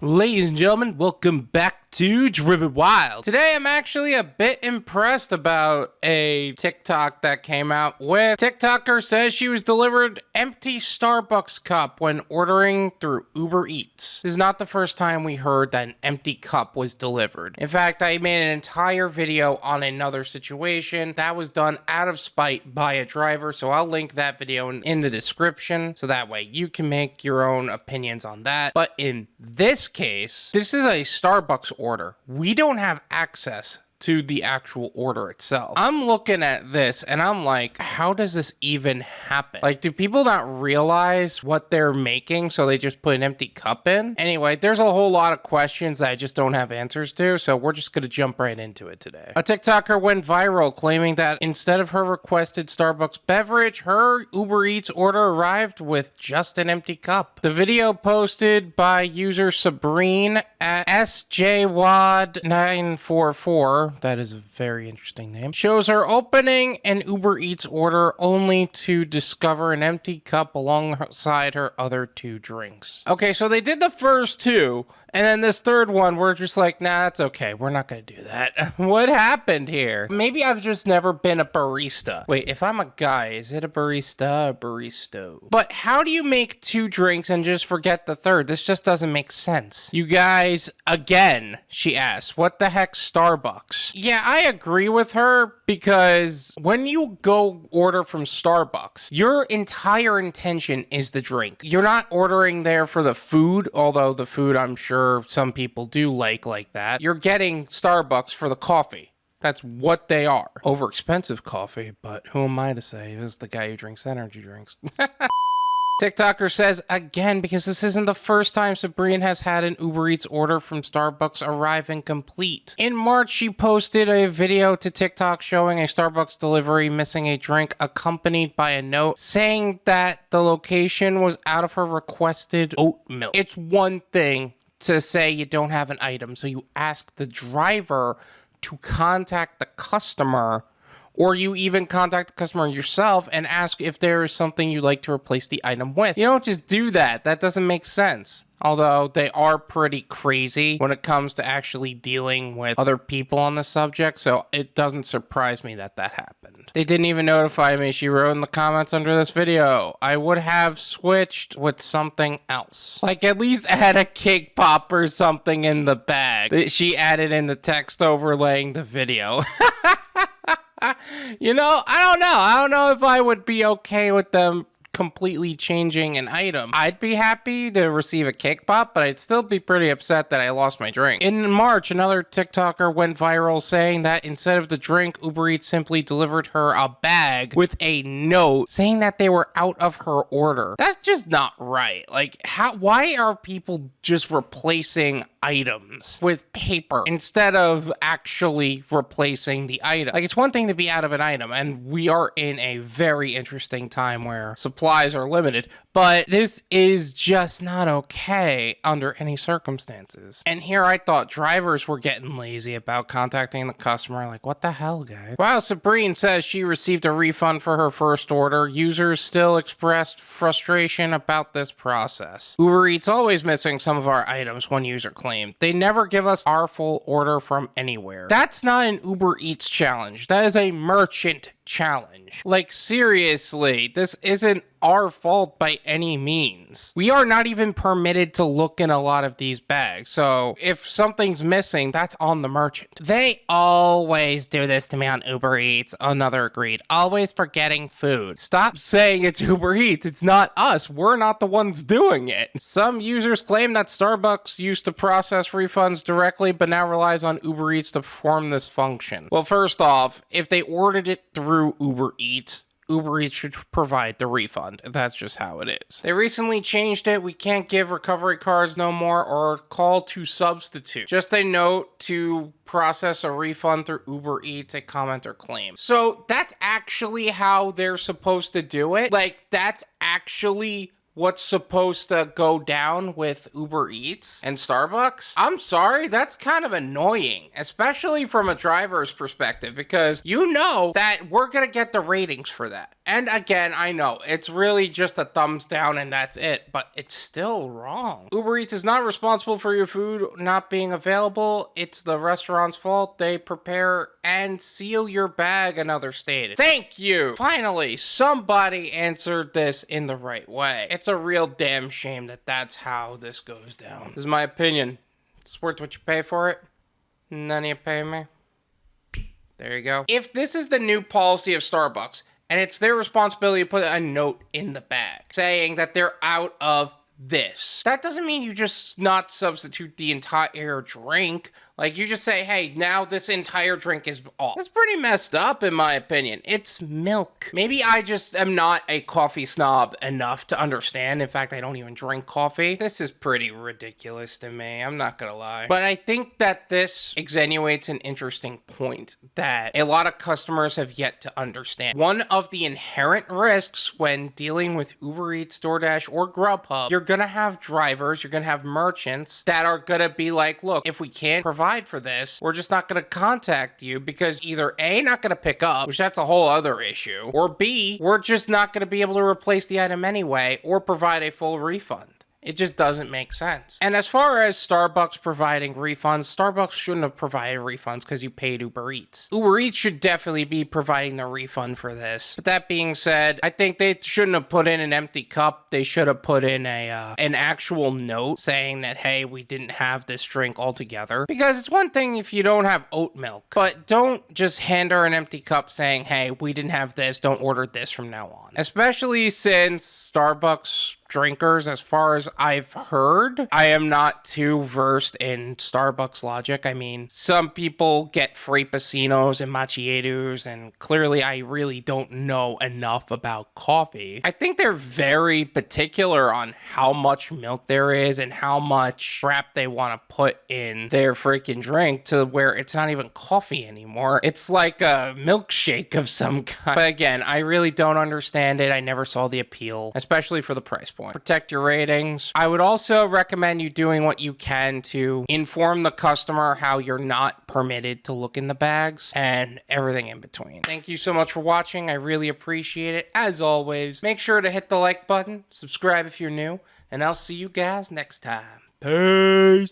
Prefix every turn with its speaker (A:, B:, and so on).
A: Ladies and gentlemen, welcome back to Driven Wild. Today I'm actually a bit impressed about a TikTok that came out with. TikToker says she was delivered empty Starbucks cup when ordering through UberEats. This is not the first time we heard that an empty cup was delivered. In fact, I made an entire video on another situation that was done out of spite by a driver, so I'll link that video in the description so that way you can make your own opinions on that. But in this case, this is a Starbucks order. We don't have access to the actual order itself. I'm looking at this and I'm like, how does this even happen? Like, do people not realize what they're making, so they just put an empty cup in? Anyway, there's a whole lot of questions that I just don't have answers to, so we're just gonna jump right into it today. A TikToker went viral claiming that instead of her requested Starbucks beverage, her Uber Eats order arrived with just an empty cup. The video posted by user Sabrine at SJWAD944, that is a very interesting name, shows her opening an Uber Eats order only to discover an empty cup alongside her other two drinks. Okay, so they did the first two, and then this third one, we're just like, nah, that's okay. We're not gonna do that. What happened here? Maybe I've just never been a barista. Wait, if I'm a guy, is it a barista or baristo? But how do you make two drinks and just forget the third? This just doesn't make sense. You guys, again, she asked, what the heck, Starbucks? Yeah, I agree with her, because when you go order from Starbucks, your entire intention is the drink. You're not ordering there for the food, although the food I'm sure some people do like that. You're getting Starbucks for the coffee. That's what they are. Over expensive coffee, but who am I to say? This is the guy who drinks energy drinks. TikToker says, again, because this isn't the first time Sabrine has had an Uber Eats order from Starbucks arrive incomplete. In March, she posted a video to TikTok showing a Starbucks delivery missing a drink, accompanied by a note saying that the location was out of her requested oat milk. It's one thing to say you don't have an item, so you ask the driver to contact the customer, or you even contact the customer yourself and ask if there is something you'd like to replace the item with. You don't just do that. That doesn't make sense. Although they are pretty crazy when it comes to actually dealing with other people on the subject, so it doesn't surprise me that that happened. They didn't even notify me, she wrote in the comments under this video. I would have switched with something else. Like, at least add a cake pop or something in the bag. She added in the text overlaying the video. You know, I don't know. I don't know if I would be okay with them completely changing an item. I'd be happy to receive a cake pop, but I'd still be pretty upset that I lost my drink. In March, another TikToker went viral saying that instead of the drink, Uber Eats simply delivered her a bag with a note saying that they were out of her order. That's just not right. Like, why are people just replacing items with paper instead of actually replacing the item? Like, it's one thing to be out of an item, and we are in a very interesting time where supplies are limited, but this is just not okay under any circumstances. And here I thought drivers were getting lazy about contacting the customer. Like, what the hell, guys? While Sabrine says she received a refund for her first order, users still expressed frustration about this process. Uber Eats always missing some of our items, one user claimed. They never give us our full order from anywhere. That's not an Uber Eats challenge. That is a merchant challenge. Like, seriously, this isn't our fault by any means. We are not even permitted to look in a lot of these bags, so if something's missing, that's on the merchant. They always do this to me on Uber Eats, another agreed. Always forgetting food. Stop saying it's Uber Eats, it's not us. We're not the ones doing it. Some users claim that Starbucks used to process refunds directly, but now relies on Uber Eats to perform this function. Well, first off, if they ordered it through Uber Eats should provide the refund. That's just how it is. They recently changed it. We can't give recovery cards no more or call to substitute. Just a note to process a refund through Uber Eats, a comment or claim. So that's actually how they're supposed to do it. Like, that's actually what's supposed to go down with Uber Eats and Starbucks, I'm sorry, that's kind of annoying, especially from a driver's perspective, because you know that we're gonna get the ratings for that. And again, I know it's really just a thumbs down and that's it, but it's still wrong. Uber Eats is not responsible for your food not being available. It's the restaurant's fault. They prepare and seal your bag, another stated. Thank you! Finally, somebody answered this in the right way. It's a real damn shame that that's how this goes down. This is my opinion. It's worth what you pay for it. None of you pay me. There you go. If this is the new policy of Starbucks, and it's their responsibility to put a note in the bag saying that they're out of this, that doesn't mean you just not substitute the entire drink. Like, you just say, hey, now this entire drink is off. That's pretty messed up, in my opinion. It's milk. Maybe I just am not a coffee snob enough to understand. In fact, I don't even drink coffee. This is pretty ridiculous to me. I'm not gonna lie. But I think that this extenuates an interesting point that a lot of customers have yet to understand. One of the inherent risks when dealing with Uber Eats, Doordash, or GrubHub, you're gonna have drivers, you're gonna have merchants that are gonna be like, look, if we can't provide for this, we're just not going to contact you because either A, not going to pick up, which that's a whole other issue, or B, we're just not going to be able to replace the item anyway or provide a full refund. It just doesn't make sense. And as far as Starbucks providing refunds, Starbucks shouldn't have provided refunds because you paid Uber Eats. Uber Eats should definitely be providing the refund for this. But that being said, I think they shouldn't have put in an empty cup. They should have put in an actual note saying that, hey, we didn't have this drink altogether. Because it's one thing if you don't have oat milk, but don't just hand her an empty cup saying, hey, we didn't have this, don't order this from now on. Especially since Starbucks drinkers, as far as I've heard, I am not too versed in Starbucks logic. I mean, some people get frappuccinos and macchiatos, and clearly I really don't know enough about coffee. I think they're very particular on how much milk there is and how much crap they want to put in their freaking drink to where it's not even coffee anymore. It's like a milkshake of some kind. But again, I really don't understand it. I never saw the appeal, especially for the price point. Protect your ratings. I would also recommend you doing what you can to inform the customer how you're not permitted to look in the bags and everything in between. Thank you so much for watching. I really appreciate it. As always, make sure to hit the like button, subscribe if you're new, and I'll see you guys next time. Peace.